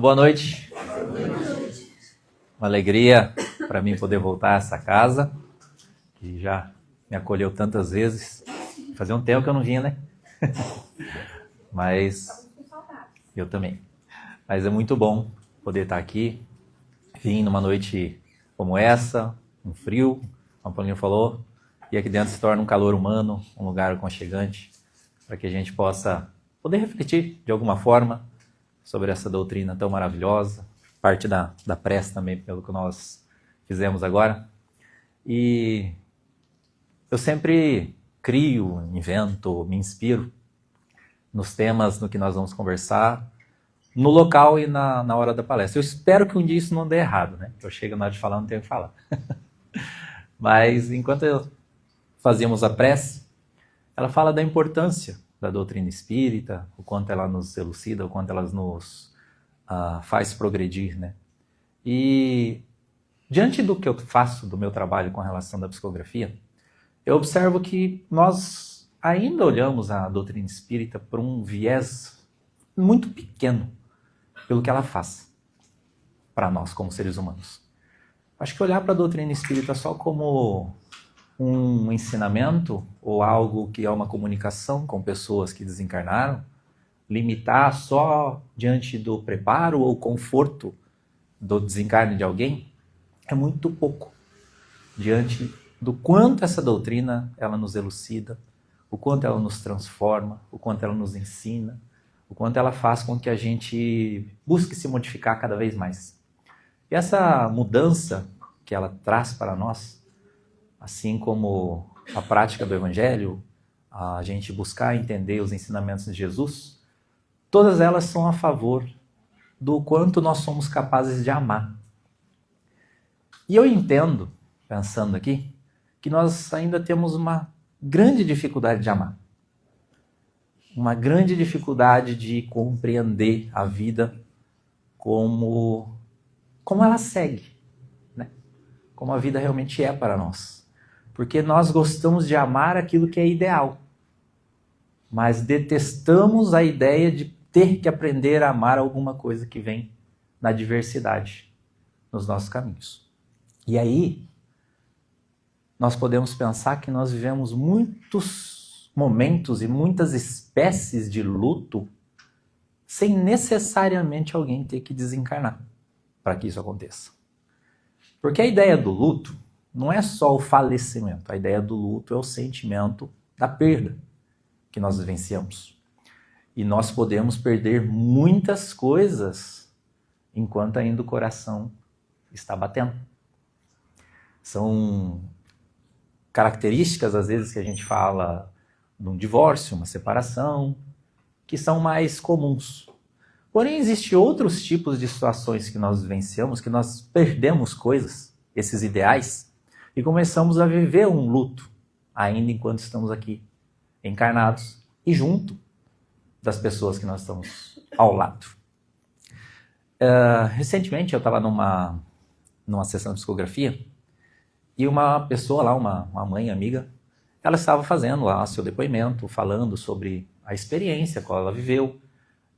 Boa noite. Uma alegria para mim poder voltar a essa casa, que já me acolheu tantas vezes. Fazia um tempo que eu não vinha, né? Mas eu também. Mas é muito bom poder estar aqui, vim numa noite como essa, um frio, como a Paulinha falou, e aqui dentro se torna um calor humano, um lugar aconchegante, para que a gente possa poder refletir de alguma forma sobre essa doutrina tão maravilhosa, parte da prece também, pelo que nós fizemos agora. E eu sempre crio, invento, me inspiro nos temas, no que nós vamos conversar, no local e na hora da palestra. Eu espero que um dia isso não dê errado, né? Que eu chego na hora de falar, não tenho o que falar. Mas enquanto fazíamos a prece, ela fala da importância da doutrina espírita, o quanto ela nos elucida, o quanto ela nos faz progredir, né? E diante do que eu faço, do meu trabalho com a relação da psicografia, eu observo que nós ainda olhamos a doutrina espírita por um viés muito pequeno pelo que ela faz para nós como seres humanos. Acho que olhar para a doutrina espírita só como um ensinamento ou algo que é uma comunicação com pessoas que desencarnaram, limitar só diante do preparo ou conforto do desencarne de alguém, é muito pouco diante do quanto essa doutrina ela nos elucida, o quanto ela nos transforma, o quanto ela nos ensina, o quanto ela faz com que a gente busque se modificar cada vez mais. E essa mudança que ela traz para nós, assim como a prática do Evangelho, a gente buscar entender os ensinamentos de Jesus, todas elas são a favor do quanto nós somos capazes de amar. E eu entendo, pensando aqui, que nós ainda temos uma grande dificuldade de amar. Uma grande dificuldade de compreender a vida como ela segue, né? Como a vida realmente é para nós. Porque nós gostamos de amar aquilo que é ideal, mas detestamos a ideia de ter que aprender a amar alguma coisa que vem na diversidade nos nossos caminhos. E aí, nós podemos pensar que nós vivemos muitos momentos e muitas espécies de luto sem necessariamente alguém ter que desencarnar para que isso aconteça. Porque a ideia do luto não é só o falecimento, a ideia do luto é o sentimento da perda que nós vivenciamos. E nós podemos perder muitas coisas enquanto ainda o coração está batendo. São características, às vezes, que a gente fala de um divórcio, uma separação, que são mais comuns. Porém, existem outros tipos de situações que nós vivenciamos, que nós perdemos coisas, esses ideais, e começamos a viver um luto, ainda enquanto estamos aqui, encarnados, e junto das pessoas que nós estamos ao lado. Recentemente eu estava numa sessão de psicografia, e uma pessoa lá, uma mãe amiga, ela estava fazendo lá seu depoimento, falando sobre a experiência que ela viveu,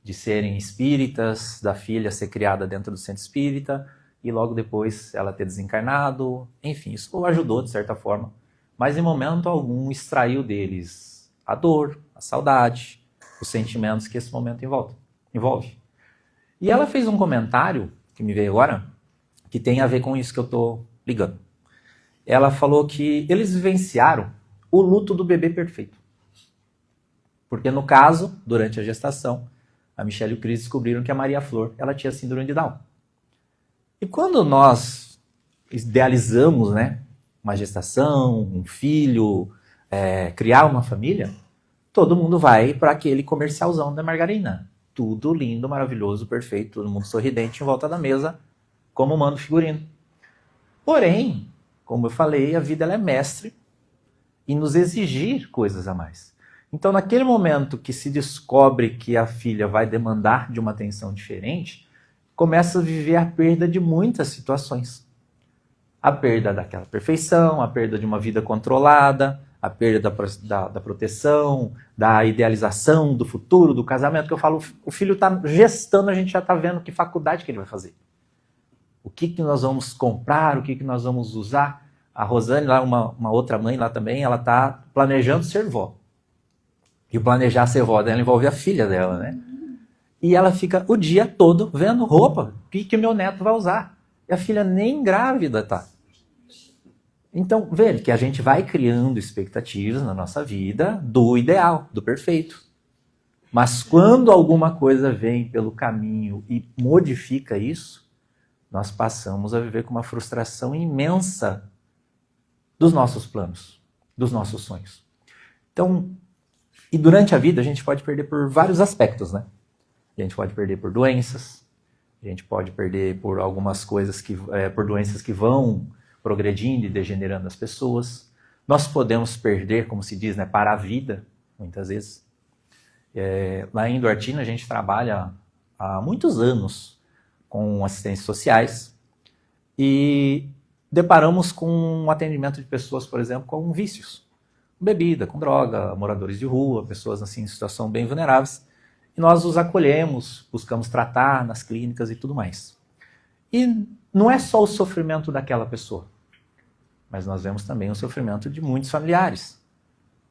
de serem espíritas, da filha ser criada dentro do centro espírita, e logo depois ela ter desencarnado, enfim, isso ajudou de certa forma, mas em momento algum extraiu deles a dor, a saudade, os sentimentos que esse momento envolve. E ela fez um comentário, que me veio agora, que tem a ver com isso que eu estou ligando. Ela falou que eles vivenciaram o luto do bebê perfeito. Porque no caso, durante a gestação, a Michelle e o Cris descobriram que a Maria Flor ela tinha síndrome de Down. E quando nós idealizamos, né, uma gestação, um filho, criar uma família, todo mundo vai para aquele comercialzão da margarina. Tudo lindo, maravilhoso, perfeito, todo mundo sorridente em volta da mesa, como manda o figurino. Porém, como eu falei, a vida ela é mestre em nos exigir coisas a mais. Então, naquele momento que se descobre que a filha vai demandar de uma atenção diferente, começa a viver a perda de muitas situações. A perda daquela perfeição, a perda de uma vida controlada, a perda da proteção, da idealização do futuro, do casamento, que eu falo, o filho está gestando, a gente já está vendo que faculdade que ele vai fazer. O que nós vamos comprar, o que nós vamos usar. A Rosane, lá, uma outra mãe lá também, ela está planejando ser vó. E o planejar ser vó dela envolve a filha dela, né? E ela fica o dia todo vendo roupa, o que meu neto vai usar. E a filha nem grávida tá. Então, veja que a gente vai criando expectativas na nossa vida do ideal, do perfeito. Mas quando alguma coisa vem pelo caminho e modifica isso, nós passamos a viver com uma frustração imensa dos nossos planos, dos nossos sonhos. Então, e durante a vida a gente pode perder por vários aspectos, né? A gente pode perder por doenças, a gente pode perder por algumas coisas por doenças que vão progredindo e degenerando as pessoas. Nós podemos perder, como se diz, né, para a vida, muitas vezes. Lá em Duartina a gente trabalha há muitos anos com assistências sociais e deparamos com um atendimento de pessoas, por exemplo, com vícios, com bebida, com droga, moradores de rua, pessoas assim em situação bem vulneráveis, e nós os acolhemos, buscamos tratar nas clínicas e tudo mais. E não é só o sofrimento daquela pessoa, mas nós vemos também o sofrimento de muitos familiares.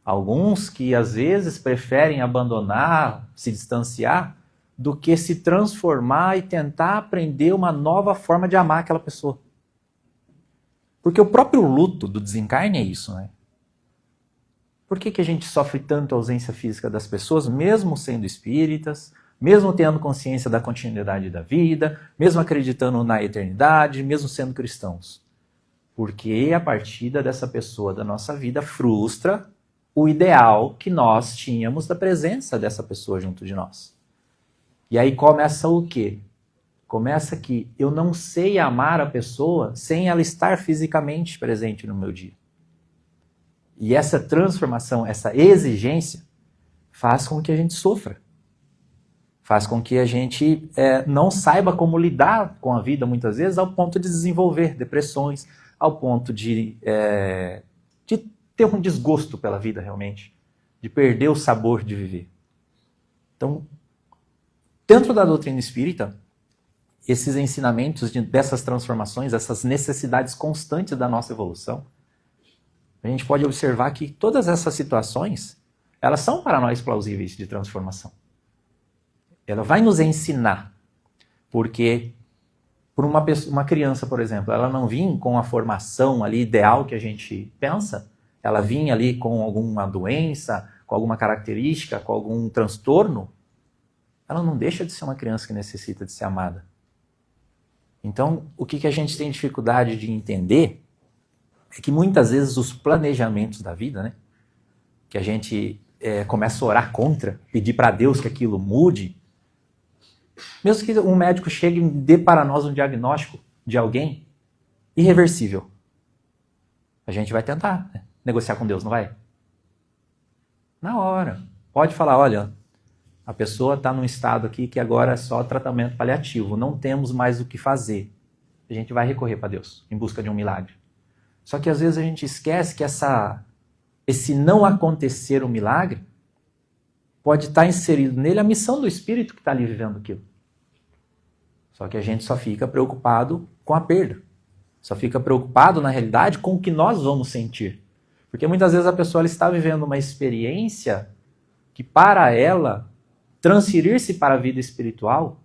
Alguns que às vezes preferem abandonar, se distanciar, do que se transformar e tentar aprender uma nova forma de amar aquela pessoa. Porque o próprio luto do desencarne é isso, né? Por que a gente sofre tanto a ausência física das pessoas, mesmo sendo espíritas, mesmo tendo consciência da continuidade da vida, mesmo acreditando na eternidade, mesmo sendo cristãos? Porque a partida dessa pessoa da nossa vida frustra o ideal que nós tínhamos da presença dessa pessoa junto de nós. E aí começa o quê? Começa que eu não sei amar a pessoa sem ela estar fisicamente presente no meu dia. E essa transformação, essa exigência, faz com que a gente sofra. Faz com que a gente não saiba como lidar com a vida, muitas vezes, ao ponto de desenvolver depressões, ao ponto de ter um desgosto pela vida, realmente. De perder o sabor de viver. Então, dentro da doutrina espírita, esses ensinamentos dessas transformações, essas necessidades constantes da nossa evolução, a gente pode observar que todas essas situações, elas são para nós plausíveis de transformação. Ela vai nos ensinar, porque por uma criança, por exemplo, ela não vinha com a formação ali ideal que a gente pensa, ela vinha ali com alguma doença, com alguma característica, com algum transtorno, ela não deixa de ser uma criança que necessita de ser amada. Então, o que a gente tem dificuldade de entender é que muitas vezes os planejamentos da vida, né, que a gente começa a orar contra, pedir para Deus que aquilo mude, mesmo que um médico chegue e dê para nós um diagnóstico de alguém irreversível, a gente vai tentar, né, negociar com Deus, não vai? Na hora. Pode falar, olha, a pessoa está num estado aqui que agora é só tratamento paliativo, não temos mais o que fazer. A gente vai recorrer para Deus em busca de um milagre. Só que às vezes a gente esquece que esse não acontecer o milagre pode estar inserido nele a missão do espírito que está ali vivendo aquilo. Só que a gente só fica preocupado com a perda. Só fica preocupado, na realidade, com o que nós vamos sentir. Porque muitas vezes a pessoa ela está vivendo uma experiência que para ela transferir-se para a vida espiritual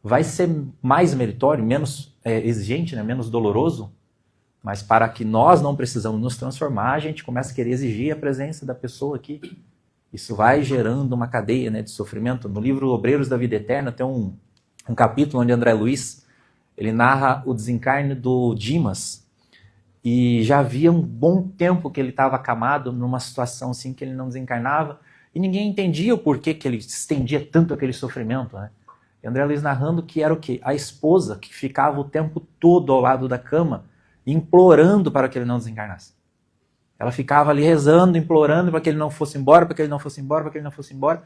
vai ser mais meritório, menos exigente, né, menos doloroso, mas para que nós não precisamos nos transformar, a gente começa a querer exigir a presença da pessoa aqui. Isso vai gerando uma cadeia, né, de sofrimento. No livro Obreiros da Vida Eterna tem um capítulo onde André Luiz ele narra o desencarne do Dimas, e já havia um bom tempo que ele estava acamado numa situação assim que ele não desencarnava, e ninguém entendia o porquê que ele estendia tanto aquele sofrimento, né? E André Luiz narrando que era o quê? A esposa que ficava o tempo todo ao lado da cama, implorando para que ele não desencarnasse. Ela ficava ali rezando, implorando para que ele não fosse embora, para que ele não fosse embora, para que ele não fosse embora.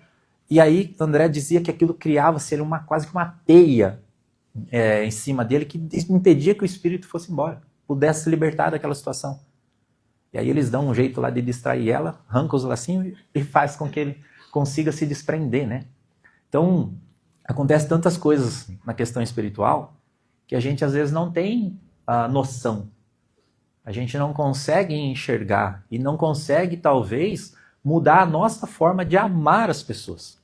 E aí André dizia que aquilo criava-se quase que uma teia em cima dele que impedia que o espírito fosse embora, pudesse se libertar daquela situação. E aí eles dão um jeito lá de distrair ela, arranca os lacinhos e faz com que ele consiga se desprender, né? Então, acontece tantas coisas na questão espiritual que a gente às vezes não tem a noção. A gente não consegue enxergar e não consegue, talvez, mudar a nossa forma de amar as pessoas.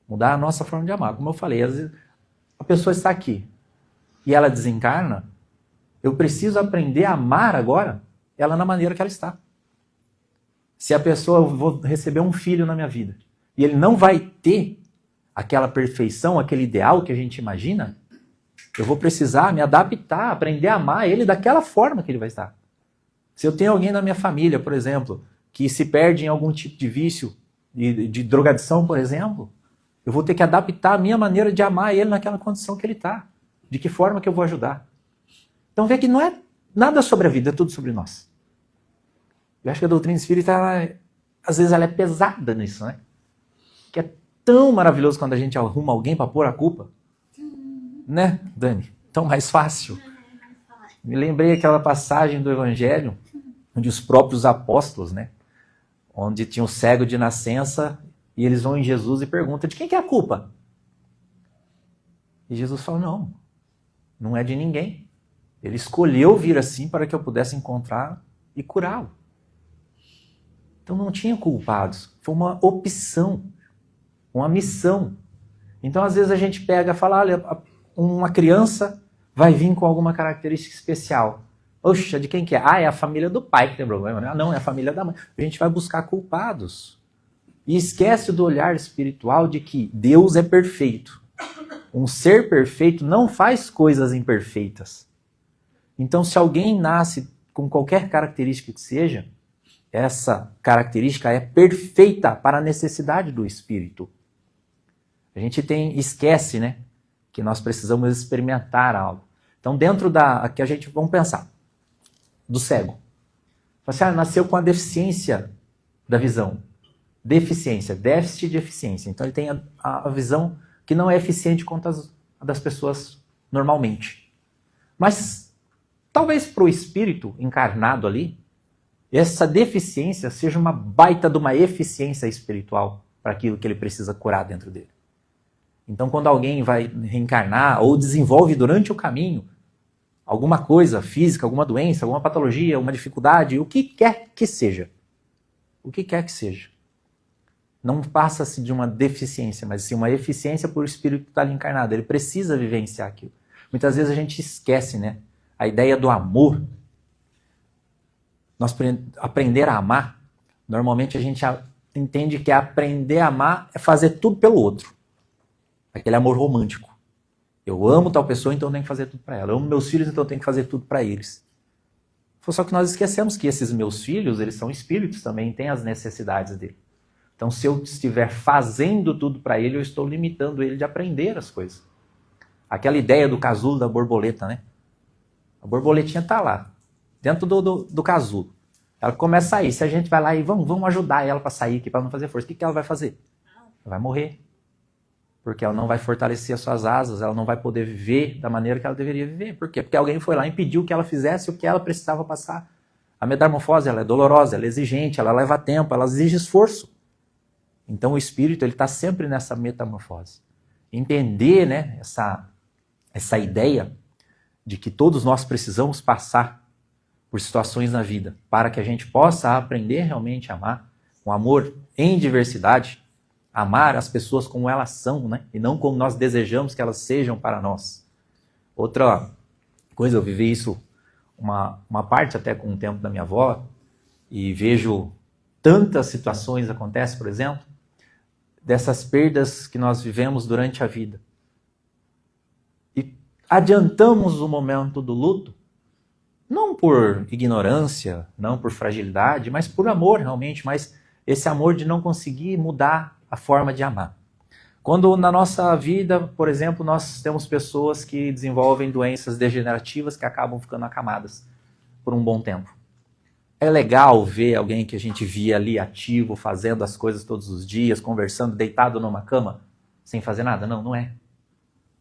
Mudar a nossa forma de amar. Como eu falei, às vezes a pessoa está aqui e ela desencarna, eu preciso aprender a amar agora ela na maneira que ela está. Se a pessoa, eu vou receber um filho na minha vida e ele não vai ter aquela perfeição, aquele ideal que a gente imagina, eu vou precisar me adaptar, aprender a amar ele daquela forma que ele vai estar. Se eu tenho alguém na minha família, por exemplo, que se perde em algum tipo de vício, de drogadição, por exemplo, eu vou ter que adaptar a minha maneira de amar ele naquela condição que ele está. De que forma que eu vou ajudar. Então vê que não é nada sobre a vida, é tudo sobre nós. Eu acho que a doutrina espírita, às vezes ela é pesada nisso, né? Que é tão maravilhoso quando a gente arruma alguém para pôr a culpa. Né, Dani? Tão mais fácil. Me lembrei aquela passagem do Evangelho, onde os próprios apóstolos, né? Onde tinha um cego de nascença e eles vão em Jesus e perguntam, de quem que é a culpa? E Jesus fala, não é de ninguém. Ele escolheu vir assim para que eu pudesse encontrar e curá-lo. Então não tinha culpados. Foi uma opção, uma missão. Então às vezes a gente pega e fala, olha, uma criança vai vir com alguma característica especial. Oxa, de quem que é? Ah, é a família do pai que tem problema, né? Ah, não, é a família da mãe. A gente vai buscar culpados. E esquece do olhar espiritual de que Deus é perfeito. Um ser perfeito não faz coisas imperfeitas. Então, se alguém nasce com qualquer característica que seja, essa característica é perfeita para a necessidade do espírito. A gente esquece, né, que nós precisamos experimentar algo. Então, dentro aqui a gente, vamos pensar, do cego. Você nasceu com a deficiência da visão. Deficiência, déficit de eficiência. Então, ele tem a visão que não é eficiente quanto a das pessoas normalmente. Mas, talvez para o espírito encarnado ali, essa deficiência seja uma baita de uma eficiência espiritual para aquilo que ele precisa curar dentro dele. Então, quando alguém vai reencarnar ou desenvolve durante o caminho alguma coisa física, alguma doença, alguma patologia, uma dificuldade, o que quer que seja. O que quer que seja. Não passa-se de uma deficiência, mas sim uma eficiência por o espírito estar ali encarnado. Ele precisa vivenciar aquilo. Muitas vezes a gente esquece, né? A ideia do amor. Nós aprender a amar, normalmente a gente entende que aprender a amar é fazer tudo pelo outro. Aquele amor romântico. Eu amo tal pessoa, então eu tenho que fazer tudo para ela. Eu amo meus filhos, então eu tenho que fazer tudo para eles. Só que nós esquecemos que esses meus filhos, eles são espíritos também, têm as necessidades dele. Então, se eu estiver fazendo tudo para ele, eu estou limitando ele de aprender as coisas. Aquela ideia do casulo da borboleta, né? A borboletinha está lá, dentro do casulo. Ela começa a sair. Se a gente vai lá e vamos ajudar ela para sair aqui, para não fazer força, o que ela vai fazer? Ela vai morrer. Porque ela não vai fortalecer as suas asas, ela não vai poder viver da maneira que ela deveria viver. Por quê? Porque alguém foi lá e impediu que ela fizesse o que ela precisava passar. A metamorfose, ela é dolorosa, ela é exigente, ela leva tempo, ela exige esforço. Então o espírito, ele está sempre nessa metamorfose. Entender, né, essa ideia de que todos nós precisamos passar por situações na vida para que a gente possa aprender realmente a amar, um amor em diversidade, amar as pessoas como elas são, né, e não como nós desejamos que elas sejam para nós. Outra coisa, eu vivi isso uma parte até com o tempo da minha avó e vejo tantas situações acontecem, por exemplo, dessas perdas que nós vivemos durante a vida. E adiantamos o momento do luto, não por ignorância, não por fragilidade, mas por amor realmente, mas esse amor de não conseguir mudar a forma de amar. Quando na nossa vida, por exemplo, nós temos pessoas que desenvolvem doenças degenerativas que acabam ficando acamadas por um bom tempo. É legal ver alguém que a gente via ali ativo, fazendo as coisas todos os dias, conversando, deitado numa cama, sem fazer nada? Não, não é.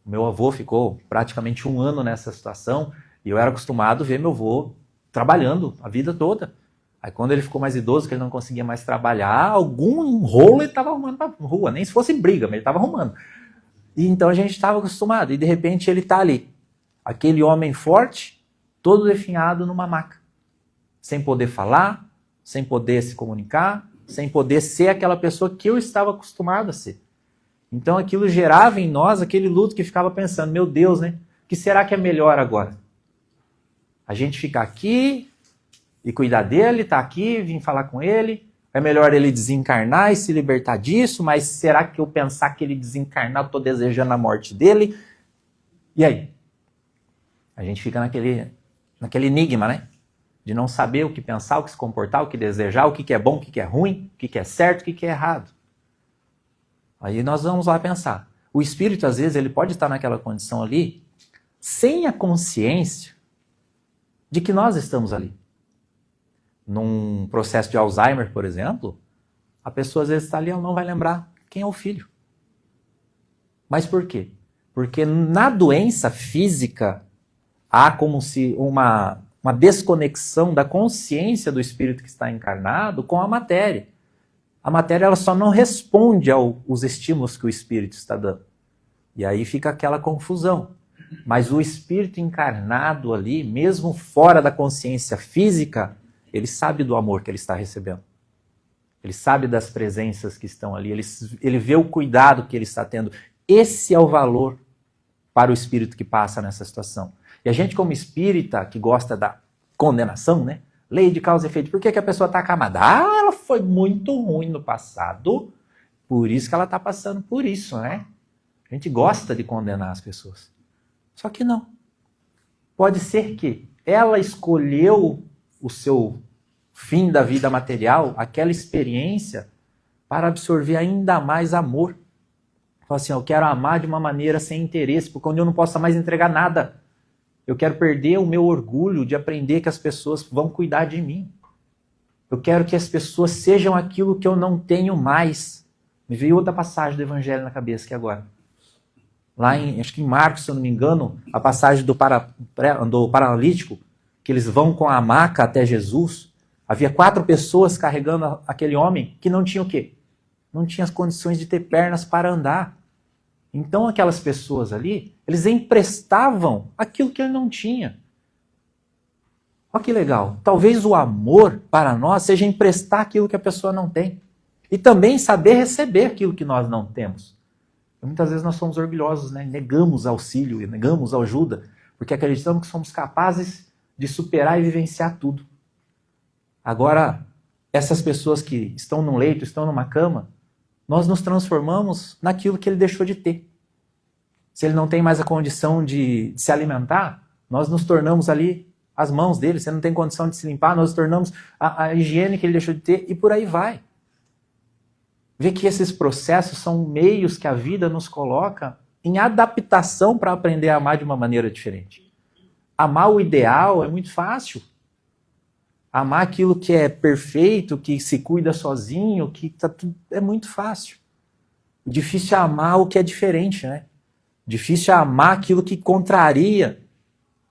O meu avô ficou praticamente 1 ano nessa situação e eu era acostumado a ver meu avô trabalhando a vida toda. Aí quando ele ficou mais idoso, que ele não conseguia mais trabalhar, algum rolo ele estava arrumando pra rua, nem se fosse briga, mas ele estava arrumando. E então a gente estava acostumado, e de repente ele está ali, aquele homem forte, todo definhado numa maca, sem poder falar, sem poder se comunicar, sem poder ser aquela pessoa que eu estava acostumado a ser. Então aquilo gerava em nós aquele luto que ficava pensando, meu Deus, né? O que será que é melhor agora? A gente ficar aqui e cuidar dele, estar aqui, vir falar com ele, é melhor ele desencarnar e se libertar disso, mas será que eu pensar que ele desencarnar, eu estou desejando a morte dele? E aí? A gente fica naquele enigma, né? De não saber o que pensar, o que se comportar, o que desejar, o que é bom, o que é ruim, o que é certo, o que é errado. Aí nós vamos lá pensar. O espírito, às vezes, ele pode estar naquela condição ali, sem a consciência de que nós estamos ali. Num processo de Alzheimer, por exemplo, a pessoa às vezes está ali e não vai lembrar quem é o filho. Mas por quê? Porque na doença física há como se uma desconexão da consciência do espírito que está encarnado com a matéria. A matéria ela só não responde aos estímulos que o espírito está dando. E aí fica aquela confusão. Mas o espírito encarnado ali, mesmo fora da consciência física, ele sabe do amor que ele está recebendo. Ele sabe das presenças que estão ali. Ele vê o cuidado que ele está tendo. Esse é o valor para o espírito que passa nessa situação. E a gente, como espírita, que gosta da condenação, né? Lei de causa e efeito. Por que a pessoa está acamada? Ah, ela foi muito ruim no passado, por isso que ela está passando por isso, né? A gente gosta de condenar as pessoas. Só que não. Pode ser que ela escolheu o seu fim da vida material, aquela experiência, para absorver ainda mais amor. Fala assim, eu quero amar de uma maneira sem interesse, porque onde eu não possa mais entregar nada. Eu quero perder o meu orgulho de aprender que as pessoas vão cuidar de mim. Eu quero que as pessoas sejam aquilo que eu não tenho mais. Me veio outra passagem do Evangelho na cabeça aqui agora. Lá acho que em Marcos, se eu não me engano, a passagem do paralítico, que eles vão com a maca até Jesus. Havia 4 pessoas carregando aquele homem que não tinha o quê? Não tinha as condições de ter pernas para andar. Então aquelas pessoas ali, eles emprestavam aquilo que ele não tinha. Olha que legal. Talvez o amor para nós seja emprestar aquilo que a pessoa não tem. E também saber receber aquilo que nós não temos. E muitas vezes nós somos orgulhosos, né? Negamos auxílio, negamos ajuda, porque acreditamos que somos capazes de superar e vivenciar tudo. Agora, essas pessoas que estão num leito, estão numa cama, nós nos transformamos naquilo que ele deixou de ter. Se ele não tem mais a condição de se alimentar, nós nos tornamos ali as mãos dele. Se ele não tem condição de se limpar, nós nos tornamos a higiene que ele deixou de ter e por aí vai. Vê que esses processos são meios que a vida nos coloca em adaptação para aprender a amar de uma maneira diferente. Amar o ideal é muito fácil. Amar aquilo que é perfeito, que se cuida sozinho, que tá tudo, é muito fácil. O difícil é amar o que é diferente, né? O difícil é amar aquilo que contraria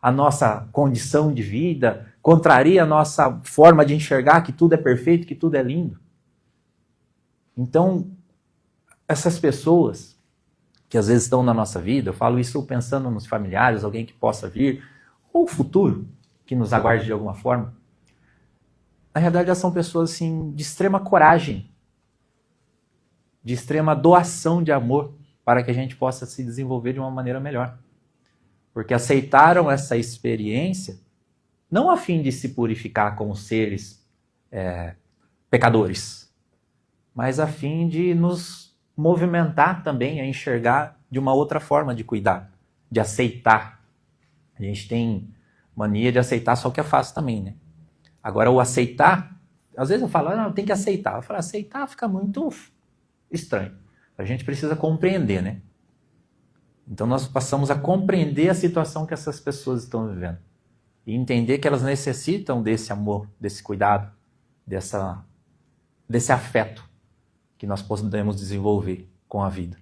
a nossa condição de vida, contraria a nossa forma de enxergar que tudo é perfeito, que tudo é lindo. Então, essas pessoas que às vezes estão na nossa vida, eu falo isso pensando nos familiares, alguém que possa vir, ou o futuro, que nos aguarde de alguma forma, na realidade elas são pessoas assim, de extrema coragem, de extrema doação de amor, para que a gente possa se desenvolver de uma maneira melhor. Porque aceitaram essa experiência, não a fim de se purificar como seres pecadores, mas a fim de nos movimentar também a enxergar de uma outra forma de cuidar, de aceitar. A gente tem mania de aceitar só o que é fácil também, né? Agora, o aceitar, às vezes eu falo, não, tem que aceitar. Eu falo, aceitar fica muito estranho. A gente precisa compreender, né? Então nós passamos a compreender a situação que essas pessoas estão vivendo. E entender que elas necessitam desse amor, desse cuidado, desse afeto que nós podemos desenvolver com a vida.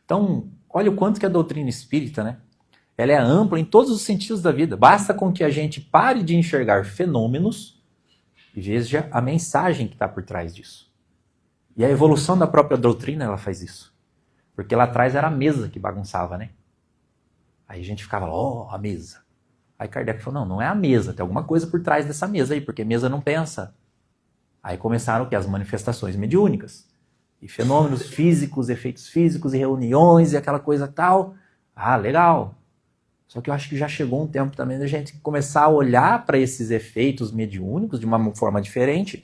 Então, olha o quanto que a doutrina espírita, né? Ela é ampla em todos os sentidos da vida. Basta com que a gente pare de enxergar fenômenos e veja a mensagem que está por trás disso. E a evolução da própria doutrina, ela faz isso. Porque lá atrás era a mesa que bagunçava, né? Aí a gente ficava, ó, a mesa. Aí Kardec falou, não é a mesa, tem alguma coisa por trás dessa mesa aí, porque mesa não pensa. Aí começaram o quê? As manifestações mediúnicas. E fenômenos físicos, efeitos físicos, e reuniões, e aquela coisa tal. Ah, legal. Só que eu acho que já chegou um tempo também da gente começar a olhar para esses efeitos mediúnicos de uma forma diferente.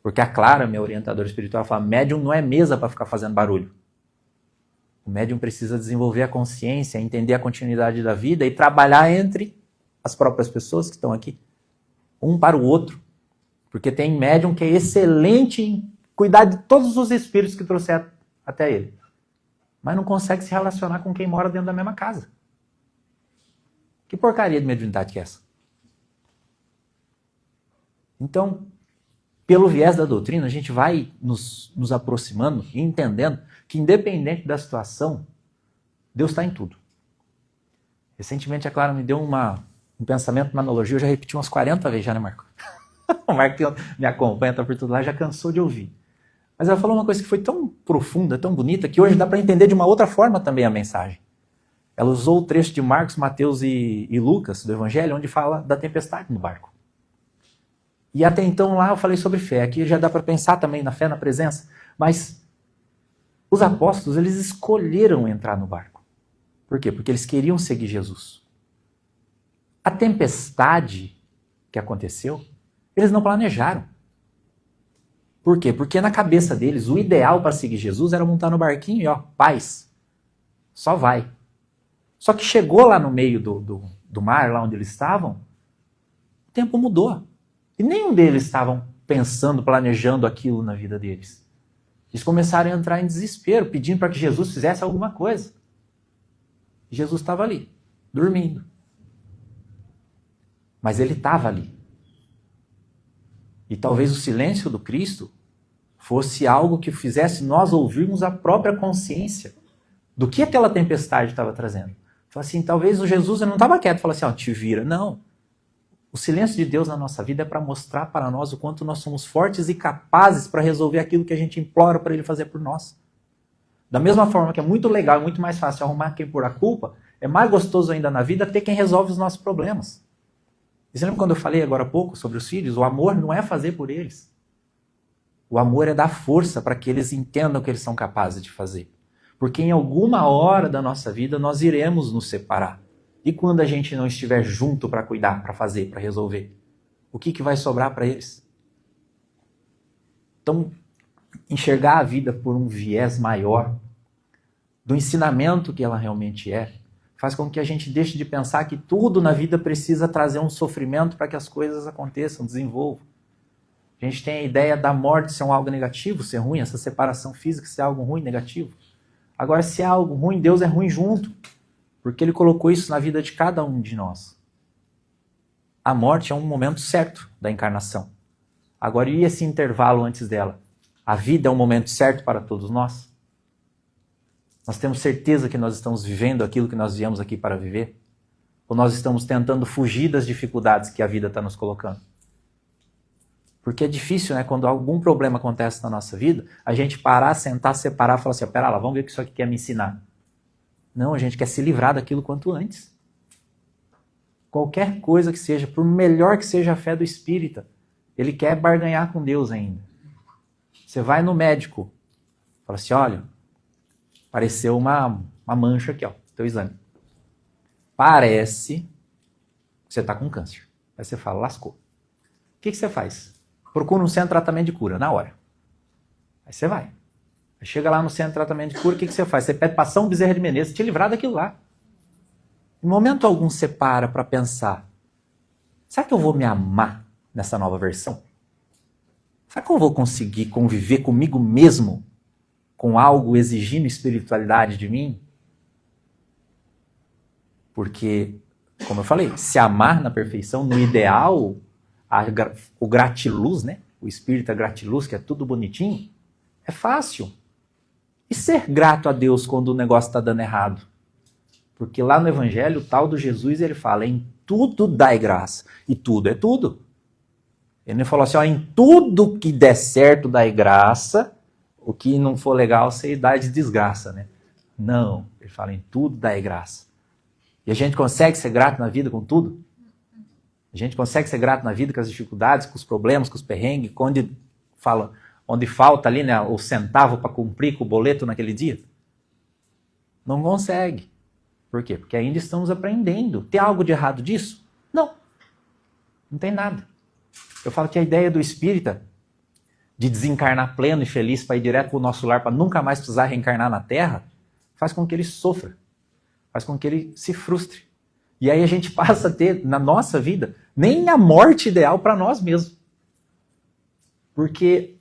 Porque a Clara, minha orientadora espiritual, fala, médium não é mesa para ficar fazendo barulho. O médium precisa desenvolver a consciência, entender a continuidade da vida e trabalhar entre as próprias pessoas que estão aqui, um para o outro. Porque tem médium que é excelente em cuidar de todos os espíritos que trouxeram até ele, mas não consegue se relacionar com quem mora dentro da mesma casa. Que porcaria de mediunidade que é essa? Então, pelo viés da doutrina, a gente vai nos aproximando e entendendo que, independente da situação, Deus está em tudo. Recentemente, a Clara me deu um pensamento, uma analogia, eu já repeti umas 40 vezes já, né, Marco? O Marco que me acompanha, está por tudo lá, já cansou de ouvir. Mas ela falou uma coisa que foi tão profunda, tão bonita, que hoje dá para entender de uma outra forma também a mensagem. Ela usou o trecho de Marcos, Mateus e Lucas, do Evangelho, onde fala da tempestade no barco. E até então lá eu falei sobre fé. Aqui já dá para pensar também na fé, na presença. Mas os apóstolos, eles escolheram entrar no barco. Por quê? Porque eles queriam seguir Jesus. A tempestade que aconteceu, eles não planejaram. Por quê? Porque na cabeça deles, o ideal para seguir Jesus era montar no barquinho e paz, só vai. Só que chegou lá no meio do mar, lá onde eles estavam, o tempo mudou. E nenhum deles estavam pensando, planejando aquilo na vida deles. Eles começaram a entrar em desespero, pedindo para que Jesus fizesse alguma coisa. E Jesus estava ali, dormindo. Mas ele estava ali. E talvez o silêncio do Cristo fosse algo que fizesse nós ouvirmos a própria consciência do que aquela tempestade estava trazendo. Fala assim, talvez o Jesus não estava quieto, falou assim, te vira. Não. O silêncio de Deus na nossa vida é para mostrar para nós o quanto nós somos fortes e capazes para resolver aquilo que a gente implora para Ele fazer por nós. Da mesma forma que é muito legal, é muito mais fácil arrumar quem pôr a culpa, é mais gostoso ainda na vida ter quem resolve os nossos problemas. E você lembra quando eu falei agora há pouco sobre os filhos? O amor não é fazer por eles. O amor é dar força para que eles entendam o que eles são capazes de fazer. Porque em alguma hora da nossa vida nós iremos nos separar. E quando a gente não estiver junto para cuidar, para fazer, para resolver? O que vai sobrar para eles? Então, enxergar a vida por um viés maior, do ensinamento que ela realmente é, faz com que a gente deixe de pensar que tudo na vida precisa trazer um sofrimento para que as coisas aconteçam, desenvolvam. A gente tem a ideia da morte ser algo negativo, ser ruim, essa separação física ser algo ruim, negativo. Agora, se é algo ruim, Deus é ruim junto, porque Ele colocou isso na vida de cada um de nós. A morte é um momento certo da encarnação. Agora, e esse intervalo antes dela? A vida é um momento certo para todos nós? Nós temos certeza que nós estamos vivendo aquilo que nós viemos aqui para viver? Ou nós estamos tentando fugir das dificuldades que a vida está nos colocando? Porque é difícil, né? Quando algum problema acontece na nossa vida, a gente parar, sentar, separar e falar assim, pera lá, vamos ver o que isso aqui quer me ensinar. Não, a gente quer se livrar daquilo quanto antes. Qualquer coisa que seja, por melhor que seja a fé do espírita, ele quer barganhar com Deus ainda. Você vai no médico, fala assim, olha, apareceu uma mancha aqui, ó, teu exame. Parece que você está com câncer. Aí você fala, lascou. O que você faz? Procura um centro de tratamento de cura, na hora. Aí você vai. Aí chega lá no centro de tratamento de cura, o que você faz? Você pede para São Bezerra de Menezes te livrar daquilo lá. Em momento algum você para pensar, será que eu vou me amar nessa nova versão? Será que eu vou conseguir conviver comigo mesmo com algo exigindo espiritualidade de mim? Porque, como eu falei, se amar na perfeição, no ideal, o gratiluz, né? O espírito é gratiluz, que é tudo bonitinho, é fácil. E ser grato a Deus quando o negócio está dando errado? Porque lá no Evangelho, o tal do Jesus, ele fala, em tudo dai graça. E tudo é tudo. Ele não falou assim, ó, em tudo que der certo, dai graça, o que não for legal, você dá de desgraça, né? Não, ele fala, em tudo dai graça. E a gente consegue ser grato na vida com tudo? A gente consegue ser grato na vida com as dificuldades, com os problemas, com os perrengues, onde falta ali, né, o centavo para cumprir com o boleto naquele dia? Não consegue. Por quê? Porque ainda estamos aprendendo. Tem algo de errado disso? Não. Não tem nada. Eu falo que a ideia do espírita de desencarnar pleno e feliz para ir direto para o nosso lar, para nunca mais precisar reencarnar na Terra, faz com que ele sofra. Faz com que ele se frustre. E aí a gente passa a ter, na nossa vida, nem a morte ideal para nós mesmos. Porque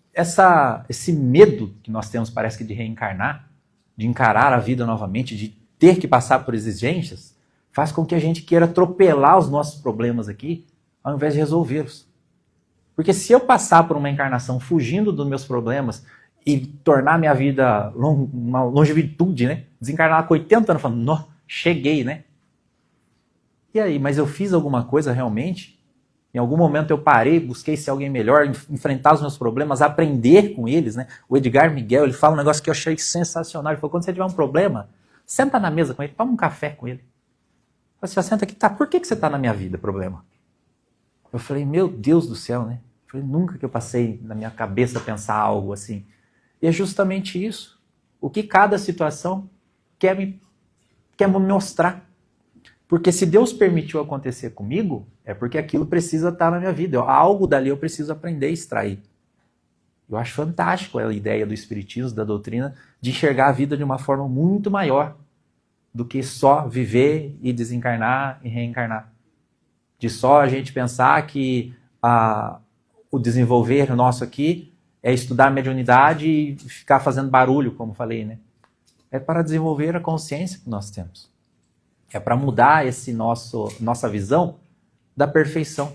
esse medo que nós temos, parece que de reencarnar, de encarar a vida novamente, de ter que passar por exigências, faz com que a gente queira atropelar os nossos problemas aqui, ao invés de resolvê-los. Porque se eu passar por uma encarnação fugindo dos meus problemas e tornar minha vida uma longevidade, né? Desencarnar com 80 anos, falando, não, cheguei, né? E aí, mas eu fiz alguma coisa realmente? Em algum momento eu parei, busquei ser alguém melhor, enfrentar os meus problemas, aprender com eles, né? O Edgar Miguel, ele fala um negócio que eu achei sensacional. Ele falou, quando você tiver um problema, senta na mesa com ele, toma um café com ele. Você já senta aqui, tá, por que você está na minha vida, problema? Eu falei, meu Deus do céu, né? Eu falei, nunca que eu passei na minha cabeça pensar algo assim. E é justamente isso. O que cada situação quer me mostrar. Porque se Deus permitiu acontecer comigo, é porque aquilo precisa estar na minha vida. Algo dali eu preciso aprender a extrair. Eu acho fantástico a ideia do espiritismo, da doutrina, de enxergar a vida de uma forma muito maior do que só viver e desencarnar e reencarnar. De só a gente pensar que o desenvolver nosso aqui é estudar mediunidade e ficar fazendo barulho, como falei, né? É para desenvolver a consciência que nós temos. É para mudar nossa visão da perfeição.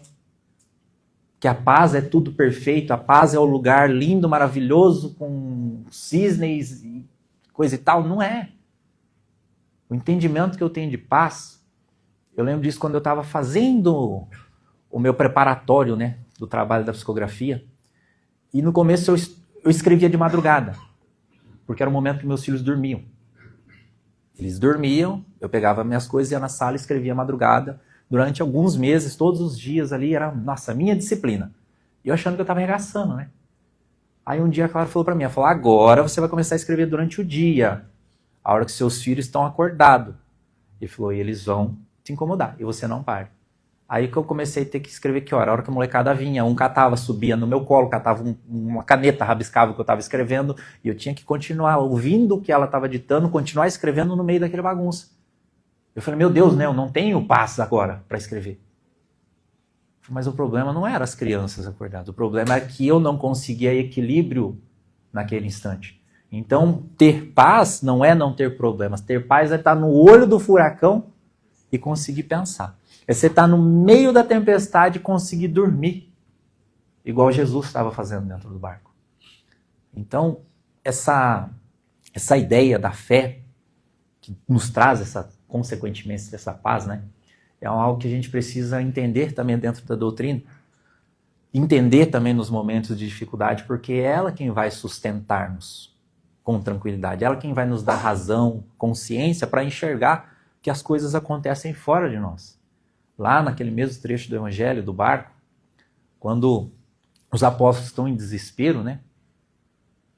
Que a paz é tudo perfeito, a paz é o lugar lindo, maravilhoso, com cisnes e coisa e tal. Não é. O entendimento que eu tenho de paz, eu lembro disso quando eu estava fazendo o meu preparatório, né, do trabalho da psicografia. E no começo eu escrevia de madrugada, porque era o momento que meus filhos dormiam. Eles dormiam, eu pegava minhas coisas, ia na sala e escrevia madrugada. Durante alguns meses, todos os dias ali, era, nossa, minha disciplina. E eu achando que eu estava arregaçando, né? Aí um dia a Clara falou para mim, ela falou, agora você vai começar a escrever durante o dia, a hora que seus filhos estão acordados. Ele falou, e eles vão te incomodar, e você não para. Aí que eu comecei a ter que escrever que hora? A hora que a molecada vinha, um catava, subia no meu colo, catava uma caneta, rabiscava o que eu estava escrevendo, e eu tinha que continuar ouvindo o que ela estava ditando, continuar escrevendo no meio daquele bagunça. Eu falei, meu Deus, né, eu não tenho paz agora para escrever. Mas o problema não era as crianças acordadas, o problema era que eu não conseguia equilíbrio naquele instante. Então, ter paz não é não ter problemas, ter paz é estar no olho do furacão e conseguir pensar. É você estar no meio da tempestade e conseguir dormir, igual Jesus estava fazendo dentro do barco. Então, essa ideia da fé, que nos traz consequentemente essa paz, né? É algo que a gente precisa entender também dentro da doutrina, entender também nos momentos de dificuldade, porque é ela quem vai sustentar-nos com tranquilidade, ela quem vai nos dar razão, consciência para enxergar que as coisas acontecem fora de nós. Lá naquele mesmo trecho do Evangelho, do barco, quando os apóstolos estão em desespero, né?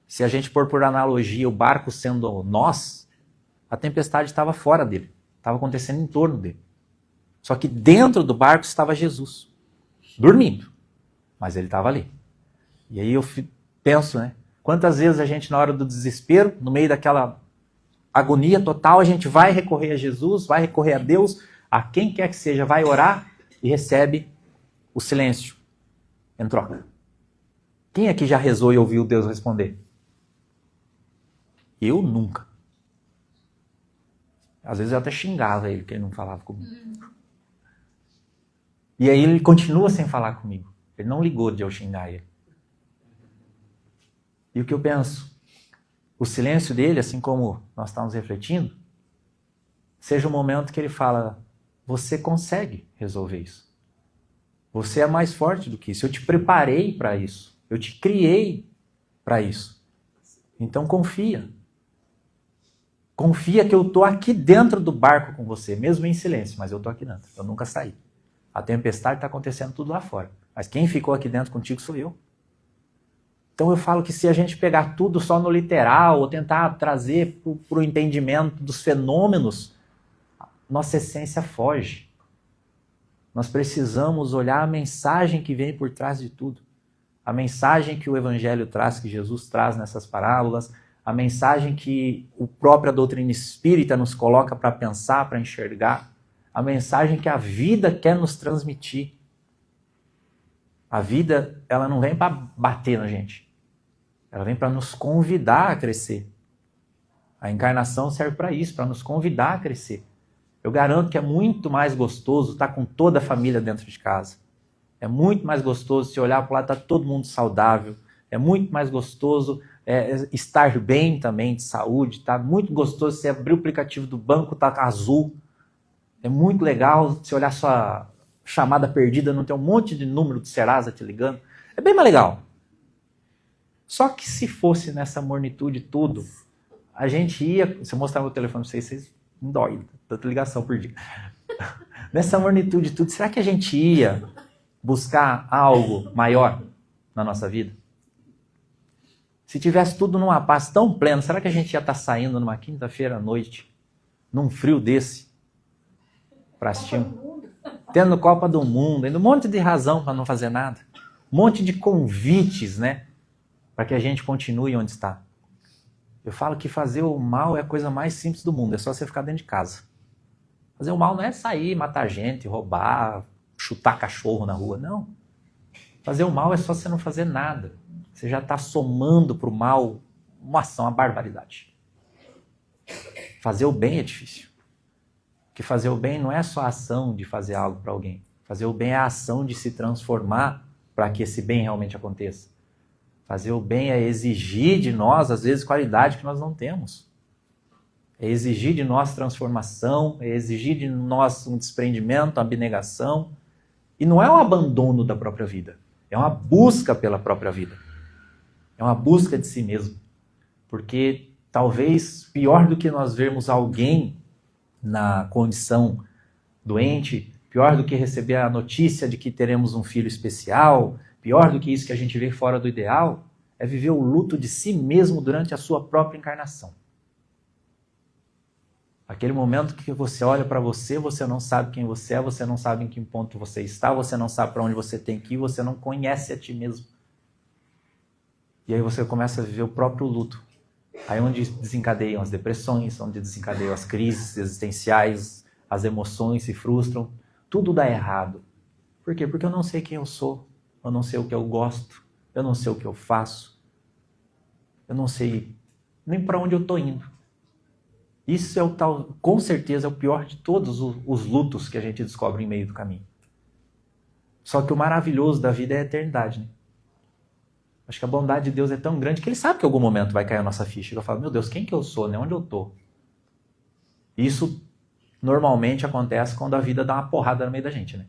Se a gente pôr por analogia o barco sendo nós, a tempestade estava fora dele, estava acontecendo em torno dele. Só que dentro do barco estava Jesus, dormindo, mas ele estava ali. E aí eu penso, né? Quantas vezes a gente, na hora do desespero, no meio daquela agonia total, a gente vai recorrer a Jesus, vai recorrer a Deus, a quem quer que seja, vai orar e recebe o silêncio em troca. Quem aqui já rezou e ouviu Deus responder? Eu nunca. Às vezes eu até xingava ele, porque ele não falava comigo. E aí ele continua sem falar comigo. Ele não ligou de eu xingar ele. E o que eu penso? O silêncio dele, assim como nós estamos refletindo, seja o momento que ele fala, você consegue resolver isso. Você é mais forte do que isso. Eu te preparei para isso. Eu te criei para isso. Então confia. Confia que eu estou aqui dentro do barco com você, mesmo em silêncio, mas eu estou aqui dentro. Eu nunca saí. A tempestade está acontecendo tudo lá fora. Mas quem ficou aqui dentro contigo sou eu. Então eu falo que se a gente pegar tudo só no literal, ou tentar trazer para o entendimento dos fenômenos, nossa essência foge. Nós precisamos olhar a mensagem que vem por trás de tudo. A mensagem que o Evangelho traz, que Jesus traz nessas parábolas, a mensagem que a própria doutrina espírita nos coloca para pensar, para enxergar, a mensagem que a vida quer nos transmitir. A vida, ela não vem para bater na gente. Ela vem para nos convidar a crescer. A encarnação serve para isso, para nos convidar a crescer. Eu garanto que é muito mais gostoso estar com toda a família dentro de casa. É muito mais gostoso se olhar para lá, está todo mundo saudável. É muito mais gostoso estar bem também, de saúde. Tá muito gostoso se abrir o aplicativo do banco, tá azul. É muito legal se olhar sua chamada perdida, não ter um monte de número do Serasa te ligando. É bem mais legal. Só que se fosse nessa mornitude tudo, a gente ia... Se eu mostrar meu telefone para vocês me dói, tanta ligação por dia. Nessa mornitude tudo, será que a gente ia buscar algo maior na nossa vida? Se tivesse tudo numa paz tão plena, será que a gente ia estar saindo numa quinta-feira à noite, num frio desse, para assistir? Tendo Copa do Mundo, ainda um monte de razão para não fazer nada. Um monte de convites, né? Para que a gente continue onde está. Eu falo que fazer o mal é a coisa mais simples do mundo, é só você ficar dentro de casa. Fazer o mal não é sair, matar gente, roubar, chutar cachorro na rua, não. Fazer o mal é só você não fazer nada. Você já está somando para o mal uma ação, uma barbaridade. Fazer o bem é difícil. Porque fazer o bem não é só a ação de fazer algo para alguém. Fazer o bem é a ação de se transformar para que esse bem realmente aconteça. Fazer o bem é exigir de nós, às vezes, qualidade que nós não temos. É exigir de nós transformação, é exigir de nós um desprendimento, uma abnegação. E não é um abandono da própria vida. É uma busca pela própria vida. É uma busca de si mesmo. Porque talvez pior do que nós vermos alguém na condição doente, pior do que receber a notícia de que teremos um filho especial, pior do que isso que a gente vê fora do ideal, é viver o luto de si mesmo durante a sua própria encarnação. Aquele momento que você olha para você, você não sabe quem você é, você não sabe em que ponto você está, você não sabe para onde você tem que ir, você não conhece a ti mesmo. E aí você começa a viver o próprio luto. Aí onde desencadeiam as depressões, onde desencadeiam as crises existenciais, as emoções se frustram, tudo dá errado. Por quê? Porque eu não sei quem eu sou, eu não sei o que eu gosto, eu não sei o que eu faço, eu não sei nem para onde eu estou indo. Isso é o tal, com certeza, é o pior de todos os lutos que a gente descobre em meio do caminho. Só que o maravilhoso da vida é a eternidade, né? Acho que a bondade de Deus é tão grande que Ele sabe que em algum momento vai cair a nossa ficha. Eu falo, meu Deus, quem que eu sou, né? Onde eu estou? Isso normalmente acontece quando a vida dá uma porrada no meio da gente, né?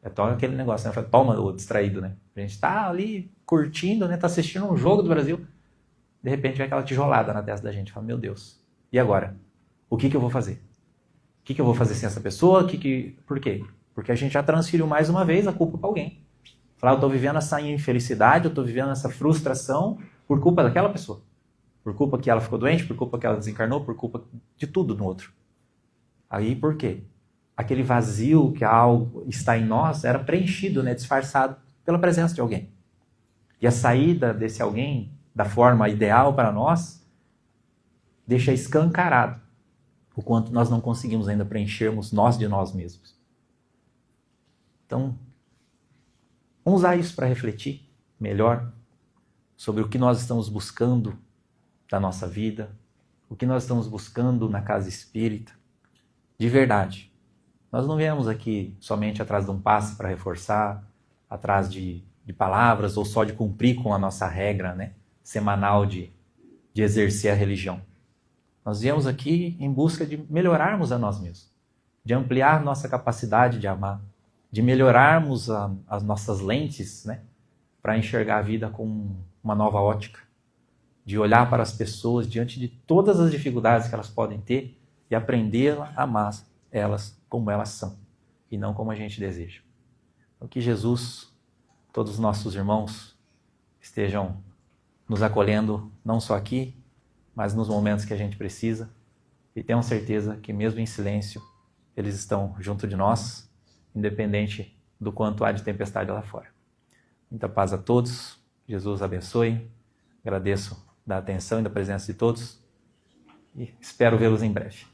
É tão aquele negócio, né? Toma, o distraído, né? A gente tá ali curtindo, né? Tá assistindo um jogo do Brasil. De repente vem aquela tijolada na testa da gente. Fala, meu Deus, e agora? O que eu vou fazer? O que eu vou fazer sem essa pessoa? Por quê? Porque a gente já transferiu mais uma vez a culpa para alguém. Falar, eu estou vivendo essa infelicidade, eu estou vivendo essa frustração por culpa daquela pessoa. Por culpa que ela ficou doente, por culpa que ela desencarnou, por culpa de tudo no outro. Aí por quê? Aquele vazio que algo está em nós era preenchido, né, disfarçado pela presença de alguém. E a saída desse alguém, da forma ideal para nós, deixa escancarado o quanto nós não conseguimos ainda preenchermos nós de nós mesmos. Então, vamos usar isso para refletir melhor sobre o que nós estamos buscando da nossa vida, o que nós estamos buscando na casa espírita, de verdade. Nós não viemos aqui somente atrás de um passe para reforçar, atrás de palavras ou só de cumprir com a nossa regra, né, semanal de exercer a religião. Nós viemos aqui em busca de melhorarmos a nós mesmos, de ampliar nossa capacidade de amar, de melhorarmos as nossas lentes, né, para enxergar a vida com uma nova ótica, de olhar para as pessoas diante de todas as dificuldades que elas podem ter e aprender a amar elas como elas são e não como a gente deseja. Então, que Jesus, todos os nossos irmãos, estejam nos acolhendo não só aqui, mas nos momentos que a gente precisa, e tenham certeza que mesmo em silêncio, eles estão junto de nós, independente do quanto há de tempestade lá fora. Muita paz a todos, Jesus abençoe, agradeço da atenção e da presença de todos, e espero vê-los em breve.